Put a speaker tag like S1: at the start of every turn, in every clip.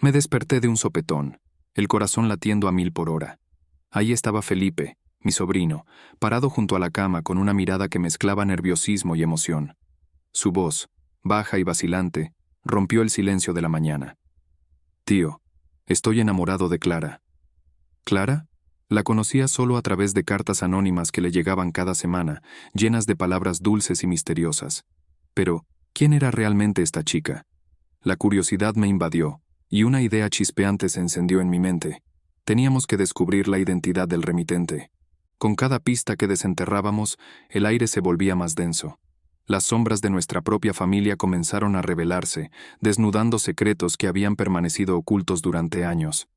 S1: Me desperté de un sopetón, el corazón latiendo a 1000 por hora. Ahí estaba Felipe, mi sobrino, parado junto a la cama con una mirada que mezclaba nerviosismo y emoción. Su voz, baja y vacilante, rompió el silencio de la mañana. «Tío, estoy enamorado de Clara». ¿Clara? La conocía solo a través de cartas anónimas que le llegaban cada semana, llenas de palabras dulces y misteriosas. Pero, ¿quién era realmente esta chica? La curiosidad me invadió, y una idea chispeante se encendió en mi mente. Teníamos que descubrir la identidad del remitente. Con cada pista que desenterrábamos, el aire se volvía más denso. Las sombras de nuestra propia familia comenzaron a revelarse, desnudando secretos que habían permanecido ocultos durante años.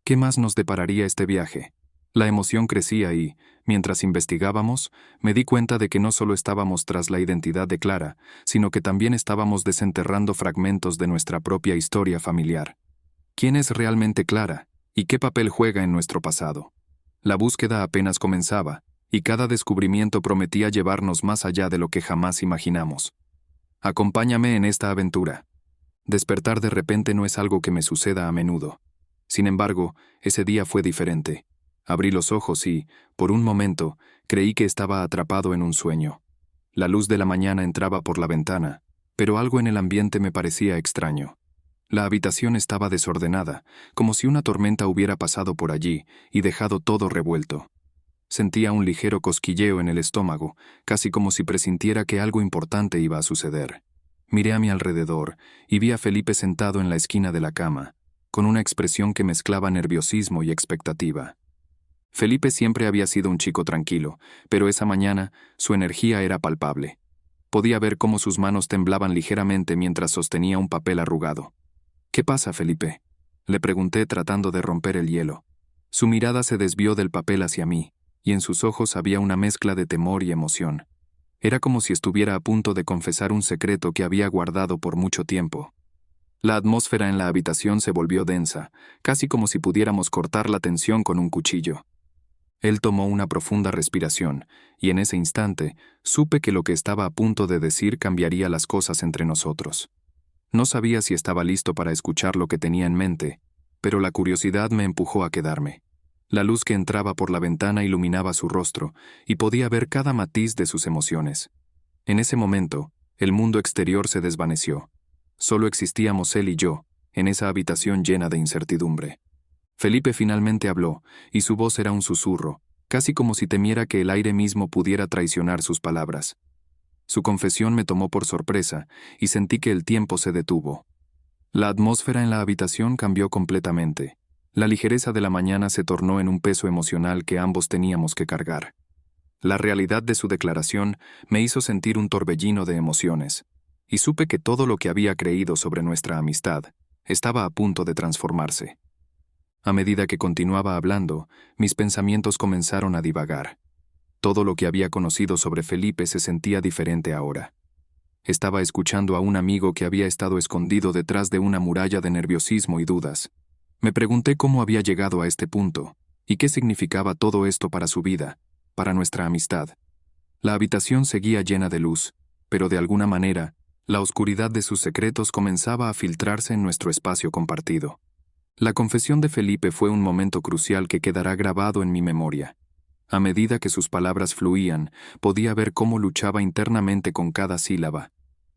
S1: ¿Qué más nos depararía este viaje? La emoción crecía y, mientras investigábamos, me di cuenta de que no solo estábamos tras la identidad de Clara, sino que también estábamos desenterrando fragmentos de nuestra propia historia familiar. ¿Quién es realmente Clara? ¿Y qué papel juega en nuestro pasado? La búsqueda apenas comenzaba, y cada descubrimiento prometía llevarnos más allá de lo que jamás imaginamos. Acompáñame en esta aventura. Despertar de repente no es algo que me suceda a menudo. Sin embargo, ese día fue diferente. Abrí los ojos y, por un momento, creí que estaba atrapado en un sueño. La luz de la mañana entraba por la ventana, pero algo en el ambiente me parecía extraño. La habitación estaba desordenada, como si una tormenta hubiera pasado por allí y dejado todo revuelto. Sentía un ligero cosquilleo en el estómago, casi como si presintiera que algo importante iba a suceder. Miré a mi alrededor y vi a Felipe sentado en la esquina de la cama, con una expresión que mezclaba nerviosismo y expectativa. Felipe siempre había sido un chico tranquilo, pero esa mañana su energía era palpable. Podía ver cómo sus manos temblaban ligeramente mientras sostenía un papel arrugado. «¿Qué pasa, Felipe?», le pregunté tratando de romper el hielo. Su mirada se desvió del papel hacia mí, y en sus ojos había una mezcla de temor y emoción. Era como si estuviera a punto de confesar un secreto que había guardado por mucho tiempo. La atmósfera en la habitación se volvió densa, casi como si pudiéramos cortar la tensión con un cuchillo. Él tomó una profunda respiración, y en ese instante supe que lo que estaba a punto de decir cambiaría las cosas entre nosotros. No sabía si estaba listo para escuchar lo que tenía en mente, pero la curiosidad me empujó a quedarme. La luz que entraba por la ventana iluminaba su rostro, y podía ver cada matiz de sus emociones. En ese momento, el mundo exterior se desvaneció. Solo existíamos él y yo, en esa habitación llena de incertidumbre. Felipe finalmente habló, y su voz era un susurro, casi como si temiera que el aire mismo pudiera traicionar sus palabras. Su confesión me tomó por sorpresa, y sentí que el tiempo se detuvo. La atmósfera en la habitación cambió completamente. La ligereza de la mañana se tornó en un peso emocional que ambos teníamos que cargar. La realidad de su declaración me hizo sentir un torbellino de emociones, y supe que todo lo que había creído sobre nuestra amistad estaba a punto de transformarse. A medida que continuaba hablando, mis pensamientos comenzaron a divagar. Todo lo que había conocido sobre Felipe se sentía diferente ahora. Estaba escuchando a un amigo que había estado escondido detrás de una muralla de nerviosismo y dudas. Me pregunté cómo había llegado a este punto, y qué significaba todo esto para su vida, para nuestra amistad. La habitación seguía llena de luz, pero de alguna manera, la oscuridad de sus secretos comenzaba a filtrarse en nuestro espacio compartido. La confesión de Felipe fue un momento crucial que quedará grabado en mi memoria. A medida que sus palabras fluían, podía ver cómo luchaba internamente con cada sílaba.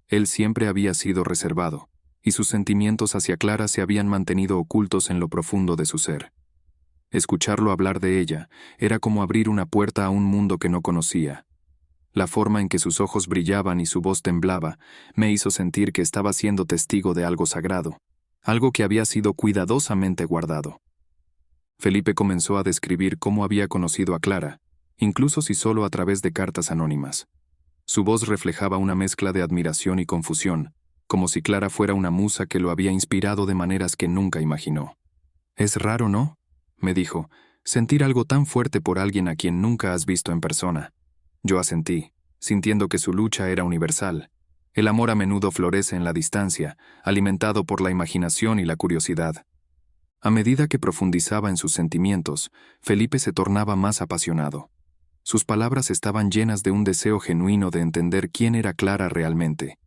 S1: Él siempre había sido reservado, y sus sentimientos hacia Clara se habían mantenido ocultos en lo profundo de su ser. Escucharlo hablar de ella era como abrir una puerta a un mundo que no conocía. La forma en que sus ojos brillaban y su voz temblaba me hizo sentir que estaba siendo testigo de algo sagrado, algo que había sido cuidadosamente guardado. Felipe comenzó a describir cómo había conocido a Clara, incluso si solo a través de cartas anónimas. Su voz reflejaba una mezcla de admiración y confusión, como si Clara fuera una musa que lo había inspirado de maneras que nunca imaginó. «Es raro, ¿no?», me dijo, «sentir algo tan fuerte por alguien a quien nunca has visto en persona». Yo asentí, sintiendo que su lucha era universal. El amor a menudo florece en la distancia, alimentado por la imaginación y la curiosidad. A medida que profundizaba en sus sentimientos, Felipe se tornaba más apasionado. Sus palabras estaban llenas de un deseo genuino de entender quién era Clara realmente.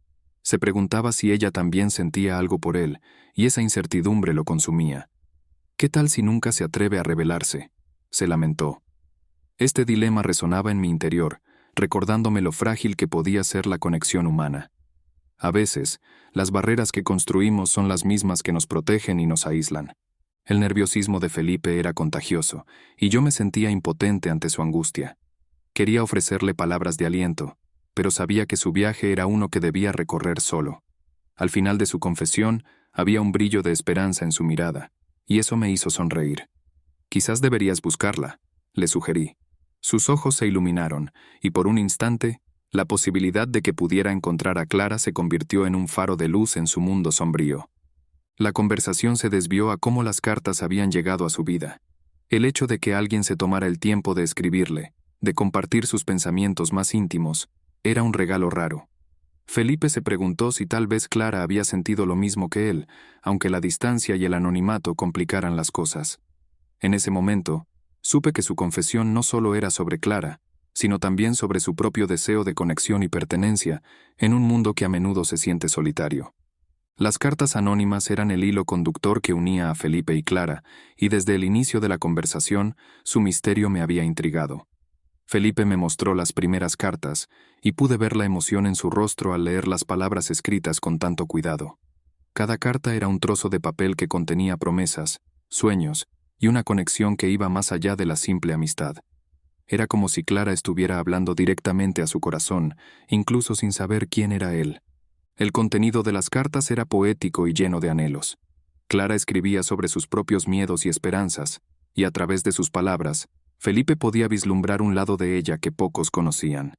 S1: Se preguntaba si ella también sentía algo por él, y esa incertidumbre lo consumía. ¿Qué tal si nunca se atreve a revelarse? Se lamentó. Este dilema resonaba en mi interior, recordándome lo frágil que podía ser la conexión humana. A veces, las barreras que construimos son las mismas que nos protegen y nos aíslan. El nerviosismo de Felipe era contagioso, y yo me sentía impotente ante su angustia. Quería ofrecerle palabras de aliento, pero sabía que su viaje era uno que debía recorrer solo. Al final de su confesión, había un brillo de esperanza en su mirada, y eso me hizo sonreír. «Quizás deberías buscarla», le sugerí. Sus ojos se iluminaron, y por un instante, la posibilidad de que pudiera encontrar a Clara se convirtió en un faro de luz en su mundo sombrío. La conversación se desvió a cómo las cartas habían llegado a su vida. El hecho de que alguien se tomara el tiempo de escribirle, de compartir sus pensamientos más íntimos, era un regalo raro. Felipe se preguntó si tal vez Clara había sentido lo mismo que él, aunque la distancia y el anonimato complicaran las cosas. En ese momento, supe que su confesión no solo era sobre Clara, sino también sobre su propio deseo de conexión y pertenencia en un mundo que a menudo se siente solitario. Las cartas anónimas eran el hilo conductor que unía a Felipe y Clara, y desde el inicio de la conversación, su misterio me había intrigado. Felipe me mostró las primeras cartas, y pude ver la emoción en su rostro al leer las palabras escritas con tanto cuidado. Cada carta era un trozo de papel que contenía promesas, sueños, y una conexión que iba más allá de la simple amistad. Era como si Clara estuviera hablando directamente a su corazón, incluso sin saber quién era él. El contenido de las cartas era poético y lleno de anhelos. Clara escribía sobre sus propios miedos y esperanzas, y a través de sus palabras, Felipe podía vislumbrar un lado de ella que pocos conocían.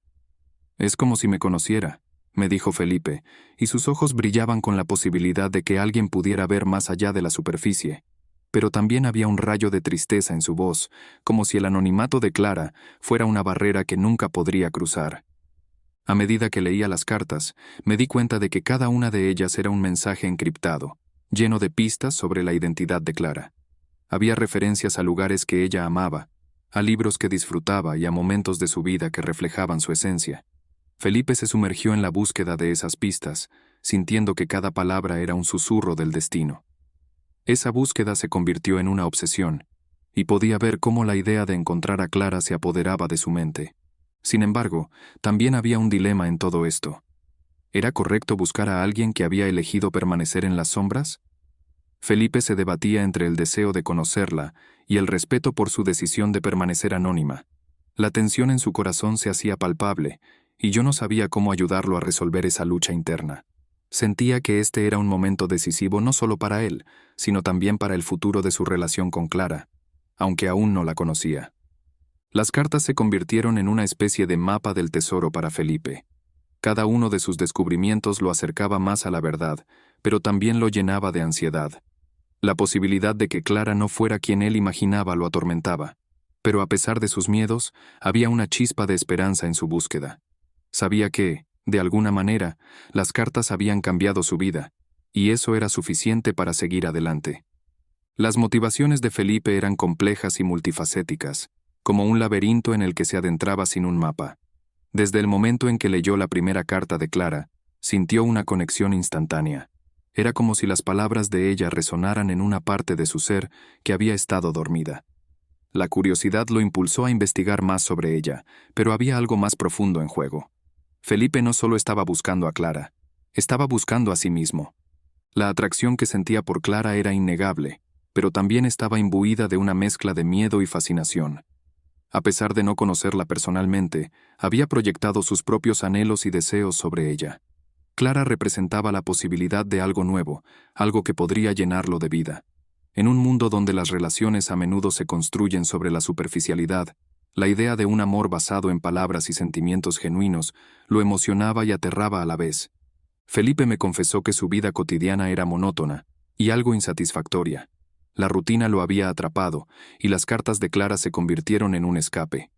S1: «Es como si me conociera», me dijo Felipe, y sus ojos brillaban con la posibilidad de que alguien pudiera ver más allá de la superficie. Pero también había un rayo de tristeza en su voz, como si el anonimato de Clara fuera una barrera que nunca podría cruzar. A medida que leía las cartas, me di cuenta de que cada una de ellas era un mensaje encriptado, lleno de pistas sobre la identidad de Clara. Había referencias a lugares que ella amaba, a libros que disfrutaba y a momentos de su vida que reflejaban su esencia. Felipe se sumergió en la búsqueda de esas pistas, sintiendo que cada palabra era un susurro del destino. Esa búsqueda se convirtió en una obsesión, y podía ver cómo la idea de encontrar a Clara se apoderaba de su mente. Sin embargo, también había un dilema en todo esto. ¿Era correcto buscar a alguien que había elegido permanecer en las sombras? Felipe se debatía entre el deseo de conocerla y el respeto por su decisión de permanecer anónima. La tensión en su corazón se hacía palpable, y yo no sabía cómo ayudarlo a resolver esa lucha interna. Sentía que este era un momento decisivo no solo para él, sino también para el futuro de su relación con Clara, aunque aún no la conocía. Las cartas se convirtieron en una especie de mapa del tesoro para Felipe. Cada uno de sus descubrimientos lo acercaba más a la verdad, pero también lo llenaba de ansiedad. La posibilidad de que Clara no fuera quien él imaginaba lo atormentaba, pero a pesar de sus miedos, había una chispa de esperanza en su búsqueda. Sabía que, de alguna manera, las cartas habían cambiado su vida, y eso era suficiente para seguir adelante. Las motivaciones de Felipe eran complejas y multifacéticas, como un laberinto en el que se adentraba sin un mapa. Desde el momento en que leyó la primera carta de Clara, sintió una conexión instantánea. Era como si las palabras de ella resonaran en una parte de su ser que había estado dormida. La curiosidad lo impulsó a investigar más sobre ella, pero había algo más profundo en juego. Felipe no solo estaba buscando a Clara, estaba buscando a sí mismo. La atracción que sentía por Clara era innegable, pero también estaba imbuida de una mezcla de miedo y fascinación. A pesar de no conocerla personalmente, había proyectado sus propios anhelos y deseos sobre ella. Clara representaba la posibilidad de algo nuevo, algo que podría llenarlo de vida. En un mundo donde las relaciones a menudo se construyen sobre la superficialidad, la idea de un amor basado en palabras y sentimientos genuinos lo emocionaba y aterraba a la vez. Felipe me confesó que su vida cotidiana era monótona y algo insatisfactoria. La rutina lo había atrapado, y las cartas de Clara se convirtieron en un escape.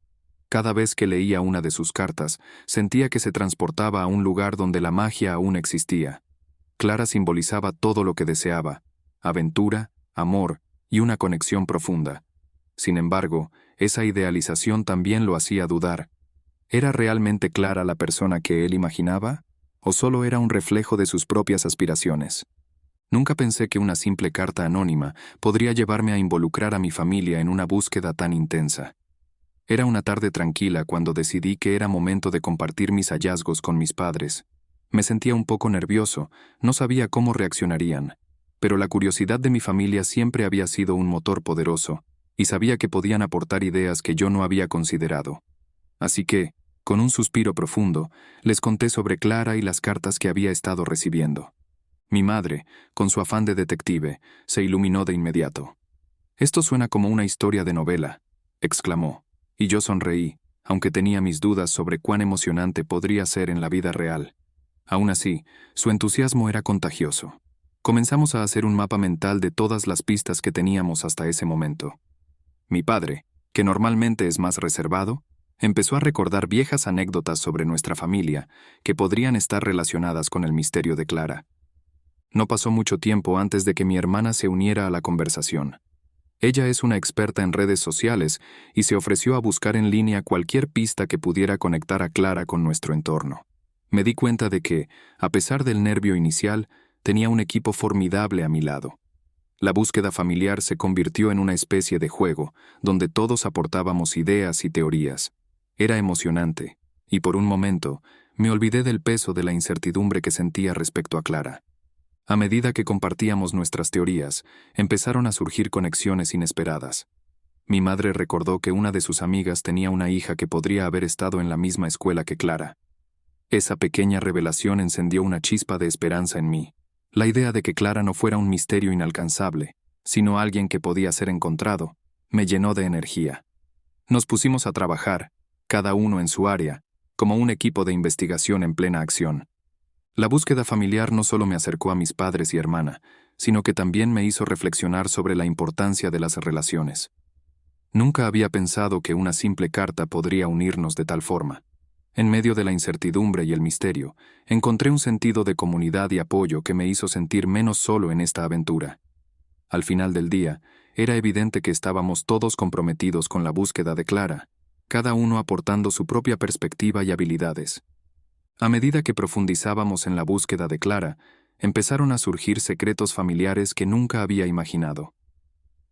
S1: Cada vez que leía una de sus cartas, sentía que se transportaba a un lugar donde la magia aún existía. Clara simbolizaba todo lo que deseaba: aventura, amor y una conexión profunda. Sin embargo, esa idealización también lo hacía dudar. ¿Era realmente Clara la persona que él imaginaba? ¿O solo era un reflejo de sus propias aspiraciones? Nunca pensé que una simple carta anónima podría llevarme a involucrar a mi familia en una búsqueda tan intensa. Era una tarde tranquila cuando decidí que era momento de compartir mis hallazgos con mis padres. Me sentía un poco nervioso, no sabía cómo reaccionarían, pero la curiosidad de mi familia siempre había sido un motor poderoso, y sabía que podían aportar ideas que yo no había considerado. Así que, con un suspiro profundo, les conté sobre Clara y las cartas que había estado recibiendo. Mi madre, con su afán de detective, se iluminó de inmediato. «Esto suena como una historia de novela», exclamó, y yo sonreí, aunque tenía mis dudas sobre cuán emocionante podría ser en la vida real. Aún así, su entusiasmo era contagioso. Comenzamos a hacer un mapa mental de todas las pistas que teníamos hasta ese momento. Mi padre, que normalmente es más reservado, empezó a recordar viejas anécdotas sobre nuestra familia que podrían estar relacionadas con el misterio de Clara. No pasó mucho tiempo antes de que mi hermana se uniera a la conversación. Ella es una experta en redes sociales y se ofreció a buscar en línea cualquier pista que pudiera conectar a Clara con nuestro entorno. Me di cuenta de que, a pesar del nervio inicial, tenía un equipo formidable a mi lado. La búsqueda familiar se convirtió en una especie de juego, donde todos aportábamos ideas y teorías. Era emocionante, y por un momento, me olvidé del peso de la incertidumbre que sentía respecto a Clara. A medida que compartíamos nuestras teorías, empezaron a surgir conexiones inesperadas. Mi madre recordó que una de sus amigas tenía una hija que podría haber estado en la misma escuela que Clara. Esa pequeña revelación encendió una chispa de esperanza en mí. La idea de que Clara no fuera un misterio inalcanzable, sino alguien que podía ser encontrado, me llenó de energía. Nos pusimos a trabajar, cada uno en su área, como un equipo de investigación en plena acción. La búsqueda familiar no solo me acercó a mis padres y hermana, sino que también me hizo reflexionar sobre la importancia de las relaciones. Nunca había pensado que una simple carta podría unirnos de tal forma. En medio de la incertidumbre y el misterio, encontré un sentido de comunidad y apoyo que me hizo sentir menos solo en esta aventura. Al final del día, era evidente que estábamos todos comprometidos con la búsqueda de Clara, cada uno aportando su propia perspectiva y habilidades. A medida que profundizábamos en la búsqueda de Clara, empezaron a surgir secretos familiares que nunca había imaginado.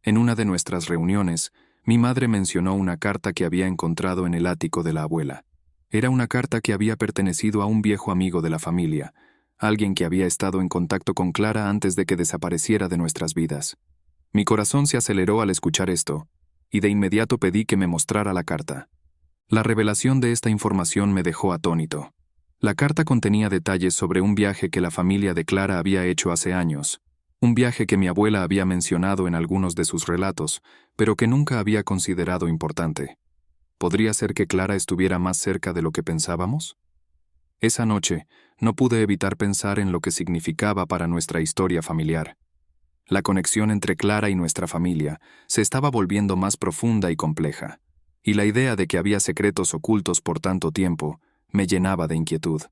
S1: En una de nuestras reuniones, mi madre mencionó una carta que había encontrado en el ático de la abuela. Era una carta que había pertenecido a un viejo amigo de la familia, alguien que había estado en contacto con Clara antes de que desapareciera de nuestras vidas. Mi corazón se aceleró al escuchar esto, y de inmediato pedí que me mostrara la carta. La revelación de esta información me dejó atónito. La carta contenía detalles sobre un viaje que la familia de Clara había hecho hace años, un viaje que mi abuela había mencionado en algunos de sus relatos, pero que nunca había considerado importante. ¿Podría ser que Clara estuviera más cerca de lo que pensábamos? Esa noche, no pude evitar pensar en lo que significaba para nuestra historia familiar. La conexión entre Clara y nuestra familia se estaba volviendo más profunda y compleja, y la idea de que había secretos ocultos por tanto tiempo me llenaba de inquietud.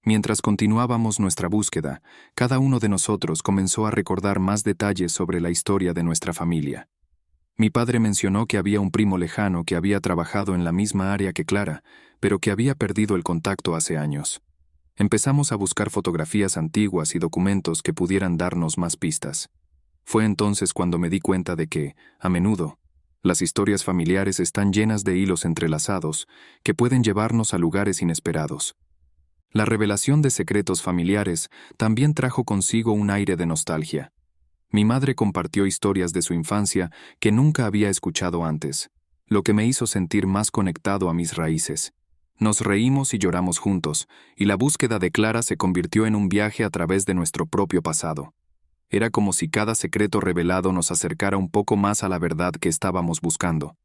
S1: Mientras continuábamos nuestra búsqueda, cada uno de nosotros comenzó a recordar más detalles sobre la historia de nuestra familia. Mi padre mencionó que había un primo lejano que había trabajado en la misma área que Clara, pero que había perdido el contacto hace años. Empezamos a buscar fotografías antiguas y documentos que pudieran darnos más pistas. Fue entonces cuando me di cuenta de que, a menudo, las historias familiares están llenas de hilos entrelazados que pueden llevarnos a lugares inesperados. La revelación de secretos familiares también trajo consigo un aire de nostalgia. Mi madre compartió historias de su infancia que nunca había escuchado antes, lo que me hizo sentir más conectado a mis raíces. Nos reímos y lloramos juntos, y la búsqueda de Clara se convirtió en un viaje a través de nuestro propio pasado. Era como si cada secreto revelado nos acercara un poco más a la verdad que estábamos buscando.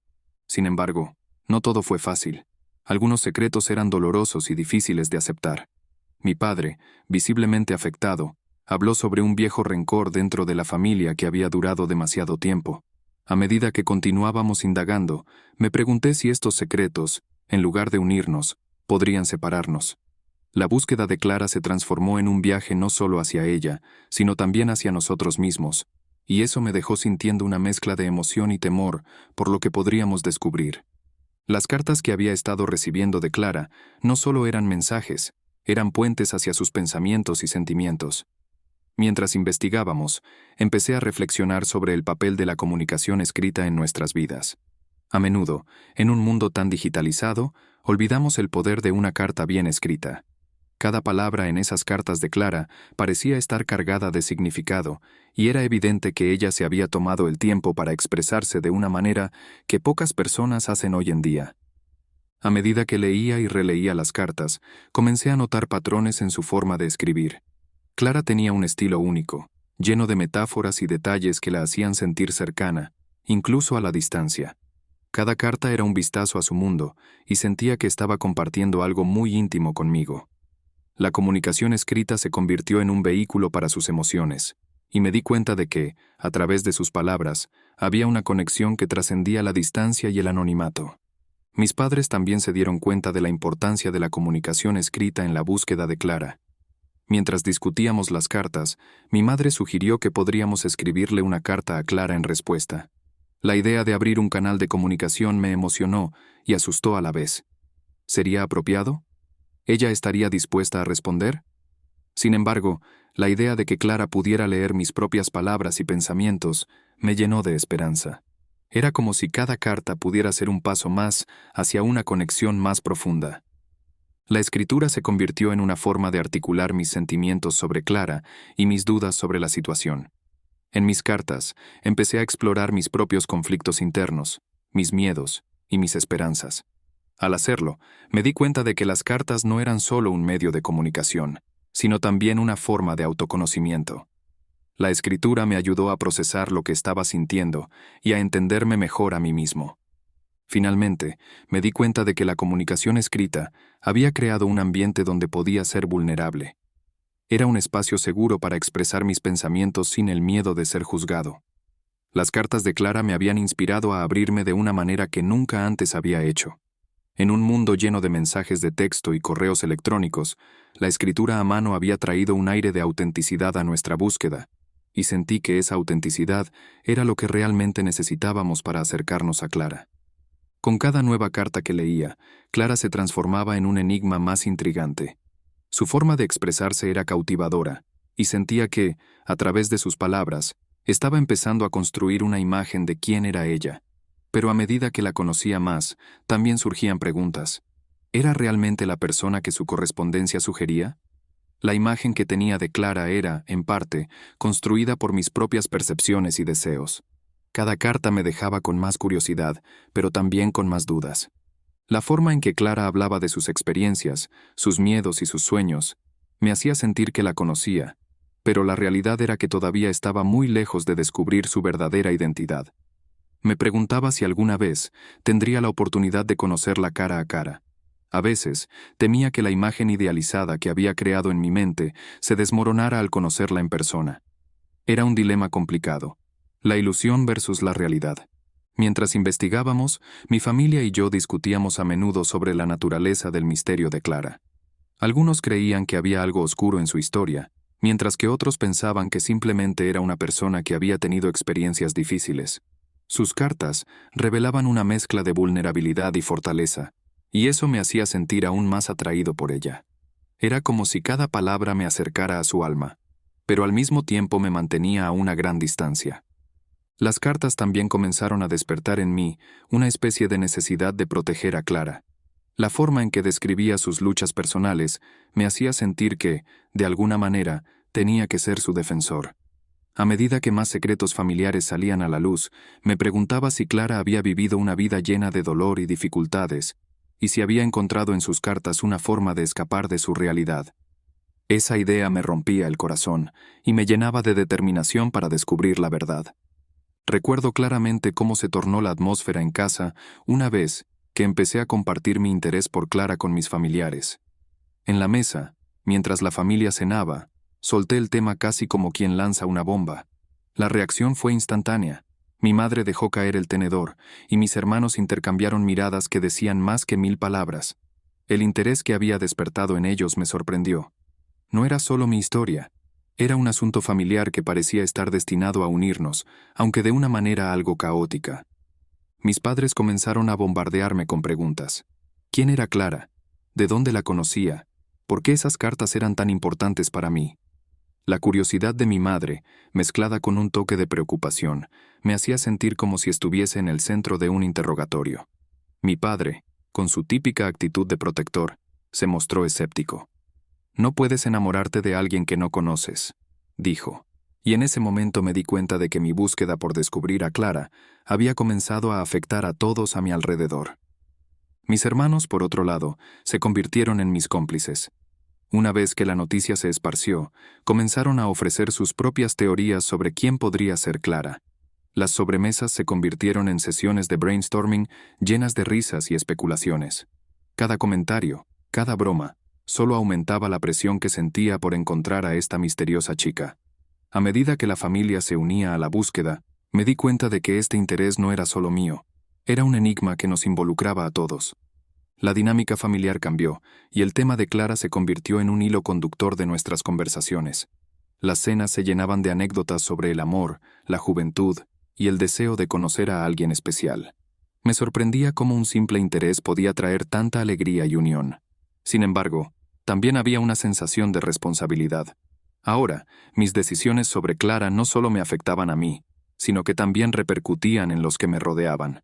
S1: Sin embargo, no todo fue fácil. Algunos secretos eran dolorosos y difíciles de aceptar. Mi padre, visiblemente afectado, habló sobre un viejo rencor dentro de la familia que había durado demasiado tiempo. A medida que continuábamos indagando, me pregunté si estos secretos, en lugar de unirnos, podrían separarnos. La búsqueda de Clara se transformó en un viaje no solo hacia ella, sino también hacia nosotros mismos, y eso me dejó sintiendo una mezcla de emoción y temor por lo que podríamos descubrir. Las cartas que había estado recibiendo de Clara no solo eran mensajes, Eran puentes hacia sus pensamientos y sentimientos. Mientras investigábamos, empecé a reflexionar sobre el papel de la comunicación escrita en nuestras vidas. A menudo, en un mundo tan digitalizado, olvidamos el poder de una carta bien escrita. Cada palabra en esas cartas de Clara parecía estar cargada de significado, y era evidente que ella se había tomado el tiempo para expresarse de una manera que pocas personas hacen hoy en día. A medida que leía y releía las cartas, comencé a notar patrones en su forma de escribir. Clara tenía un estilo único, lleno de metáforas y detalles que la hacían sentir cercana, incluso a la distancia. Cada carta era un vistazo a su mundo, y sentía que estaba compartiendo algo muy íntimo conmigo. La comunicación escrita se convirtió en un vehículo para sus emociones, y me di cuenta de que, a través de sus palabras, había una conexión que trascendía la distancia y el anonimato. Mis padres también se dieron cuenta de la importancia de la comunicación escrita en la búsqueda de Clara. Mientras discutíamos las cartas, mi madre sugirió que podríamos escribirle una carta a Clara en respuesta. La idea de abrir un canal de comunicación me emocionó y asustó a la vez. ¿Sería apropiado? ¿Ella estaría dispuesta a responder? Sin embargo, la idea de que Clara pudiera leer mis propias palabras y pensamientos me llenó de esperanza. Era como si cada carta pudiera ser un paso más hacia una conexión más profunda. La escritura se convirtió en una forma de articular mis sentimientos sobre Clara y mis dudas sobre la situación. En mis cartas, empecé a explorar mis propios conflictos internos, mis miedos y mis esperanzas. Al hacerlo, me di cuenta de que las cartas no eran solo un medio de comunicación, sino también una forma de autoconocimiento. La escritura me ayudó a procesar lo que estaba sintiendo y a entenderme mejor a mí mismo. Finalmente, me di cuenta de que la comunicación escrita había creado un ambiente donde podía ser vulnerable. Era un espacio seguro para expresar mis pensamientos sin el miedo de ser juzgado. Las cartas de Clara me habían inspirado a abrirme de una manera que nunca antes había hecho. En un mundo lleno de mensajes de texto y correos electrónicos, la escritura a mano había traído un aire de autenticidad a nuestra búsqueda, y sentí que esa autenticidad era lo que realmente necesitábamos para acercarnos a Clara. Con cada nueva carta que leía, Clara se transformaba en un enigma más intrigante. Su forma de expresarse era cautivadora, y sentía que, a través de sus palabras, estaba empezando a construir una imagen de quién era ella. Pero a medida que la conocía más, también surgían preguntas. ¿Era realmente la persona que su correspondencia sugería? La imagen que tenía de Clara era, en parte, construida por mis propias percepciones y deseos. Cada carta me dejaba con más curiosidad, pero también con más dudas. La forma en que Clara hablaba de sus experiencias, sus miedos y sus sueños, me hacía sentir que la conocía, pero la realidad era que todavía estaba muy lejos de descubrir su verdadera identidad. Me preguntaba si alguna vez tendría la oportunidad de conocerla cara a cara. A veces, temía que la imagen idealizada que había creado en mi mente se desmoronara al conocerla en persona. Era un dilema complicado, la ilusión versus la realidad. Mientras investigábamos, mi familia y yo discutíamos a menudo sobre la naturaleza del misterio de Clara. Algunos creían que había algo oscuro en su historia, mientras que otros pensaban que simplemente era una persona que había tenido experiencias difíciles. Sus cartas revelaban una mezcla de vulnerabilidad y fortaleza, y eso me hacía sentir aún más atraído por ella. Era como si cada palabra me acercara a su alma, pero al mismo tiempo me mantenía a una gran distancia. Las cartas también comenzaron a despertar en mí una especie de necesidad de proteger a Clara. La forma en que describía sus luchas personales me hacía sentir que, de alguna manera, tenía que ser su defensor. A medida que más secretos familiares salían a la luz, me preguntaba si Clara había vivido una vida llena de dolor y dificultades, y si había encontrado en sus cartas una forma de escapar de su realidad. Esa idea me rompía el corazón y me llenaba de determinación para descubrir la verdad. Recuerdo claramente cómo se tornó la atmósfera en casa una vez que empecé a compartir mi interés por Clara con mis familiares. En la mesa, mientras la familia cenaba, solté el tema casi como quien lanza una bomba. La reacción fue instantánea. Mi madre dejó caer el tenedor, y mis hermanos intercambiaron miradas que decían más que 1000 palabras. El interés que había despertado en ellos me sorprendió. No era solo mi historia. Era un asunto familiar que parecía estar destinado a unirnos, aunque de una manera algo caótica. Mis padres comenzaron a bombardearme con preguntas. ¿Quién era Clara? ¿De dónde la conocía? ¿Por qué esas cartas eran tan importantes para mí? La curiosidad de mi madre, mezclada con un toque de preocupación, me hacía sentir como si estuviese en el centro de un interrogatorio. Mi padre, con su típica actitud de protector, se mostró escéptico. «No puedes enamorarte de alguien que no conoces», dijo. Y en ese momento me di cuenta de que mi búsqueda por descubrir a Clara había comenzado a afectar a todos a mi alrededor. Mis hermanos, por otro lado, se convirtieron en mis cómplices. Una vez que la noticia se esparció, comenzaron a ofrecer sus propias teorías sobre quién podría ser Clara. Las sobremesas se convirtieron en sesiones de brainstorming llenas de risas y especulaciones. Cada comentario, cada broma, solo aumentaba la presión que sentía por encontrar a esta misteriosa chica. A medida que la familia se unía a la búsqueda, me di cuenta de que este interés no era solo mío, era un enigma que nos involucraba a todos. La dinámica familiar cambió, y el tema de Clara se convirtió en un hilo conductor de nuestras conversaciones. Las cenas se llenaban de anécdotas sobre el amor, la juventud y el deseo de conocer a alguien especial. Me sorprendía cómo un simple interés podía traer tanta alegría y unión. Sin embargo, también había una sensación de responsabilidad. Ahora, mis decisiones sobre Clara no solo me afectaban a mí, sino que también repercutían en los que me rodeaban.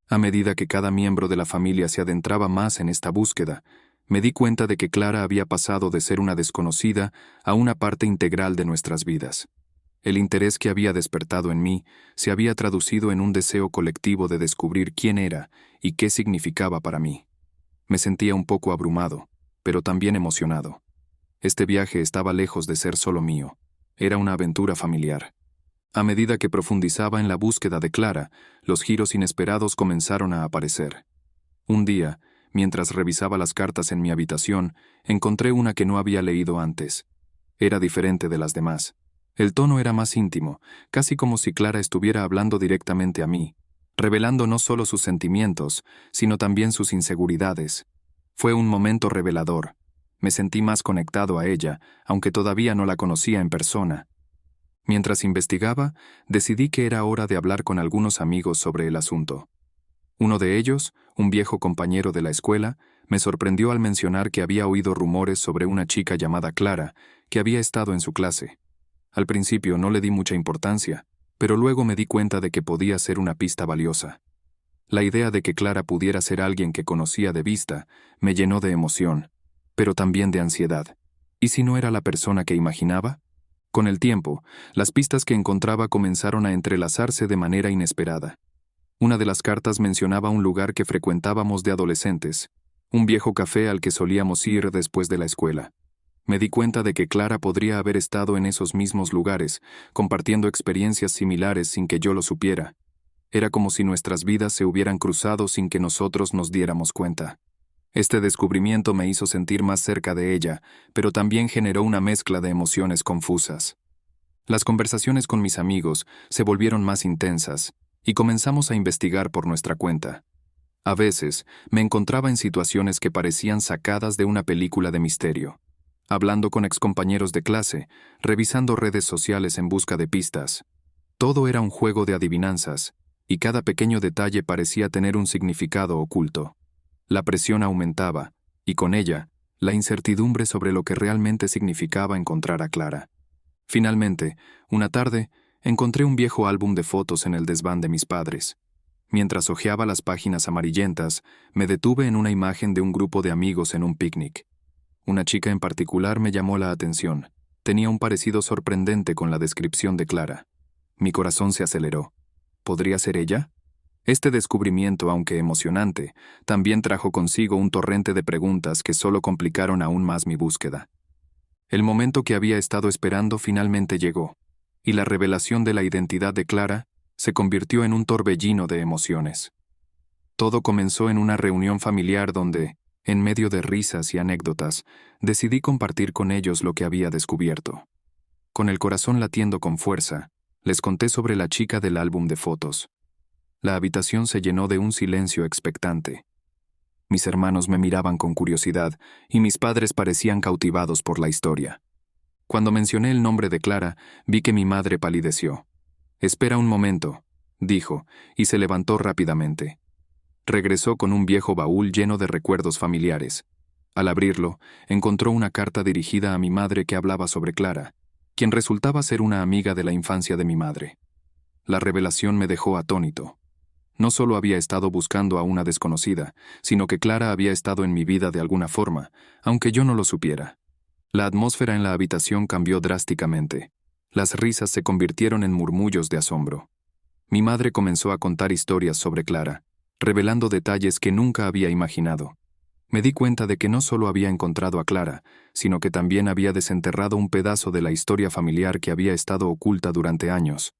S1: A medida que cada miembro de la familia se adentraba más en esta búsqueda, me di cuenta de que Clara había pasado de ser una desconocida a una parte integral de nuestras vidas. El interés que había despertado en mí se había traducido en un deseo colectivo de descubrir quién era y qué significaba para mí. Me sentía un poco abrumado, pero también emocionado. Este viaje estaba lejos de ser solo mío. Era una aventura familiar. A medida que profundizaba en la búsqueda de Clara, los giros inesperados comenzaron a aparecer. Un día, mientras revisaba las cartas en mi habitación, encontré una que no había leído antes. Era diferente de las demás. El tono era más íntimo, casi como si Clara estuviera hablando directamente a mí, revelando no solo sus sentimientos, sino también sus inseguridades. Fue un momento revelador. Me sentí más conectado a ella, aunque todavía no la conocía en persona. Mientras investigaba, decidí que era hora de hablar con algunos amigos sobre el asunto. Uno de ellos, un viejo compañero de la escuela, me sorprendió al mencionar que había oído rumores sobre una chica llamada Clara, que había estado en su clase. Al principio no le di mucha importancia, pero luego me di cuenta de que podía ser una pista valiosa. La idea de que Clara pudiera ser alguien que conocía de vista me llenó de emoción, pero también de ansiedad. ¿Y si no era la persona que imaginaba? Con el tiempo, las pistas que encontraba comenzaron a entrelazarse de manera inesperada. Una de las cartas mencionaba un lugar que frecuentábamos de adolescentes, un viejo café al que solíamos ir después de la escuela. Me di cuenta de que Clara podría haber estado en esos mismos lugares, compartiendo experiencias similares sin que yo lo supiera. Era como si nuestras vidas se hubieran cruzado sin que nosotros nos diéramos cuenta. Este descubrimiento me hizo sentir más cerca de ella, pero también generó una mezcla de emociones confusas. Las conversaciones con mis amigos se volvieron más intensas, y comenzamos a investigar por nuestra cuenta. A veces, me encontraba en situaciones que parecían sacadas de una película de misterio, hablando con excompañeros de clase, revisando redes sociales en busca de pistas. Todo era un juego de adivinanzas, y cada pequeño detalle parecía tener un significado oculto. La presión aumentaba, y con ella, la incertidumbre sobre lo que realmente significaba encontrar a Clara. Finalmente, una tarde, encontré un viejo álbum de fotos en el desván de mis padres. Mientras hojeaba las páginas amarillentas, me detuve en una imagen de un grupo de amigos en un picnic. Una chica en particular me llamó la atención. Tenía un parecido sorprendente con la descripción de Clara. Mi corazón se aceleró. ¿Podría ser ella? Este descubrimiento, aunque emocionante, también trajo consigo un torrente de preguntas que solo complicaron aún más mi búsqueda. El momento que había estado esperando finalmente llegó, y la revelación de la identidad de Clara se convirtió en un torbellino de emociones. Todo comenzó en una reunión familiar donde, en medio de risas y anécdotas, decidí compartir con ellos lo que había descubierto. Con el corazón latiendo con fuerza, les conté sobre la chica del álbum de fotos. La habitación se llenó de un silencio expectante. Mis hermanos me miraban con curiosidad y mis padres parecían cautivados por la historia. Cuando mencioné el nombre de Clara, vi que mi madre palideció. «Espera un momento», dijo, y se levantó rápidamente. Regresó con un viejo baúl lleno de recuerdos familiares. Al abrirlo, encontró una carta dirigida a mi madre que hablaba sobre Clara, quien resultaba ser una amiga de la infancia de mi madre. La revelación me dejó atónito. No solo había estado buscando a una desconocida, sino que Clara había estado en mi vida de alguna forma, aunque yo no lo supiera. La atmósfera en la habitación cambió drásticamente. Las risas se convirtieron en murmullos de asombro. Mi madre comenzó a contar historias sobre Clara, revelando detalles que nunca había imaginado. Me di cuenta de que no solo había encontrado a Clara, sino que también había desenterrado un pedazo de la historia familiar que había estado oculta durante años.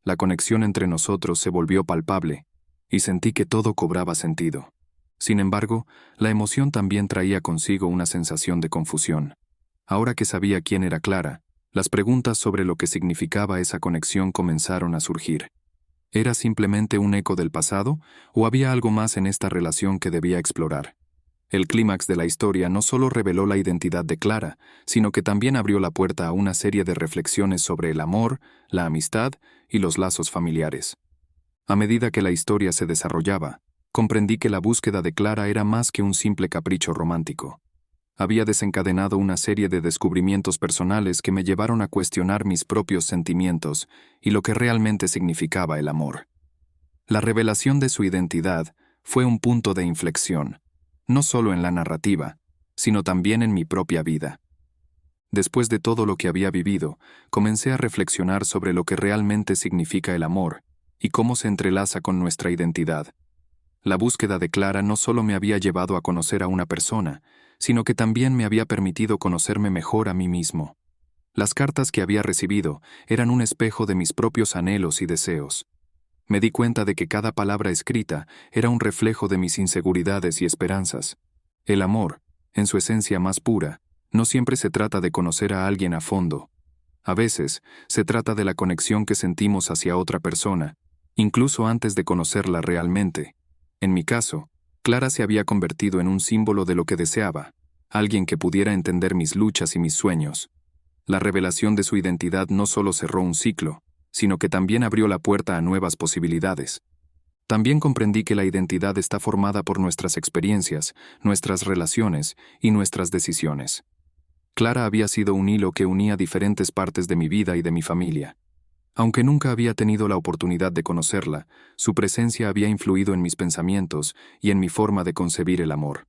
S1: La conexión entre nosotros se volvió palpable, y sentí que todo cobraba sentido. Sin embargo, la emoción también traía consigo una sensación de confusión. Ahora que sabía quién era Clara, las preguntas sobre lo que significaba esa conexión comenzaron a surgir. ¿Era simplemente un eco del pasado, o había algo más en esta relación que debía explorar? El clímax de la historia no solo reveló la identidad de Clara, sino que también abrió la puerta a una serie de reflexiones sobre el amor, la amistad y los lazos familiares. A medida que la historia se desarrollaba, comprendí que la búsqueda de Clara era más que un simple capricho romántico. Había desencadenado una serie de descubrimientos personales que me llevaron a cuestionar mis propios sentimientos y lo que realmente significaba el amor. La revelación de su identidad fue un punto de inflexión, no solo en la narrativa, sino también en mi propia vida. Después de todo lo que había vivido, comencé a reflexionar sobre lo que realmente significa el amor y cómo se entrelaza con nuestra identidad. La búsqueda de Clara no solo me había llevado a conocer a una persona, sino que también me había permitido conocerme mejor a mí mismo. Las cartas que había recibido eran un espejo de mis propios anhelos y deseos. Me di cuenta de que cada palabra escrita era un reflejo de mis inseguridades y esperanzas. El amor, en su esencia más pura, no siempre se trata de conocer a alguien a fondo. A veces, se trata de la conexión que sentimos hacia otra persona, incluso antes de conocerla realmente. En mi caso, Clara se había convertido en un símbolo de lo que deseaba, alguien que pudiera entender mis luchas y mis sueños. La revelación de su identidad no solo cerró un ciclo, sino que también abrió la puerta a nuevas posibilidades. También comprendí que la identidad está formada por nuestras experiencias, nuestras relaciones y nuestras decisiones. Clara había sido un hilo que unía diferentes partes de mi vida y de mi familia. Aunque nunca había tenido la oportunidad de conocerla, su presencia había influido en mis pensamientos y en mi forma de concebir el amor.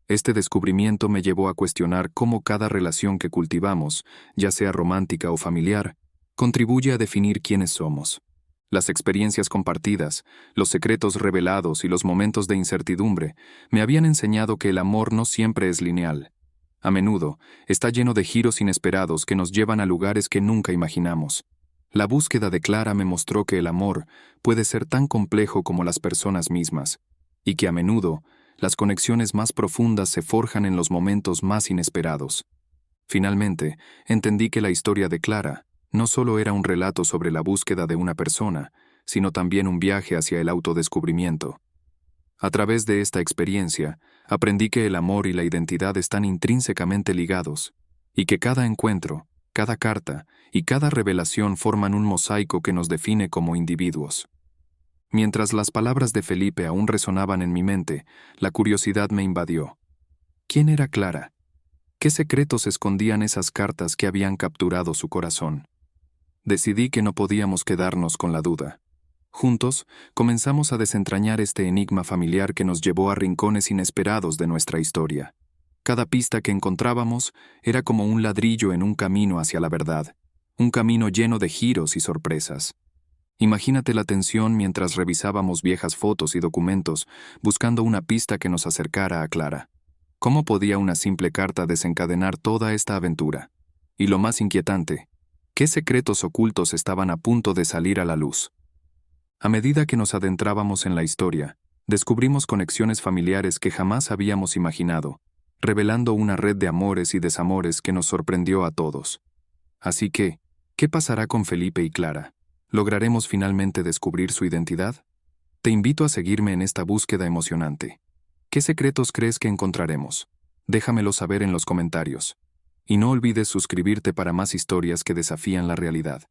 S1: Este descubrimiento me llevó a cuestionar cómo cada relación que cultivamos, ya sea romántica o familiar, contribuye a definir quiénes somos. Las experiencias compartidas, los secretos revelados y los momentos de incertidumbre me habían enseñado que el amor no siempre es lineal. A menudo, está lleno de giros inesperados que nos llevan a lugares que nunca imaginamos. La búsqueda de Clara me mostró que el amor puede ser tan complejo como las personas mismas, y que a menudo, las conexiones más profundas se forjan en los momentos más inesperados. Finalmente, entendí que la historia de Clara no solo era un relato sobre la búsqueda de una persona, sino también un viaje hacia el autodescubrimiento. A través de esta experiencia, aprendí que el amor y la identidad están intrínsecamente ligados, y que cada encuentro, cada carta y cada revelación forman un mosaico que nos define como individuos. Mientras las palabras de Felipe aún resonaban en mi mente, la curiosidad me invadió. ¿Quién era Clara? ¿Qué secretos escondían esas cartas que habían capturado su corazón? Decidí que no podíamos quedarnos con la duda. Juntos, comenzamos a desentrañar este enigma familiar que nos llevó a rincones inesperados de nuestra historia. Cada pista que encontrábamos era como un ladrillo en un camino hacia la verdad, un camino lleno de giros y sorpresas. Imagínate la tensión mientras revisábamos viejas fotos y documentos, buscando una pista que nos acercara a Clara. ¿Cómo podía una simple carta desencadenar toda esta aventura? Y lo más inquietante, ¿qué secretos ocultos estaban a punto de salir a la luz? A medida que nos adentrábamos en la historia, descubrimos conexiones familiares que jamás habíamos imaginado, revelando una red de amores y desamores que nos sorprendió a todos. Así que, ¿qué pasará con Felipe y Clara? ¿Lograremos finalmente descubrir su identidad? Te invito a seguirme en esta búsqueda emocionante. ¿Qué secretos crees que encontraremos? Déjamelo saber en los comentarios. Y no olvides suscribirte para más historias que desafían la realidad.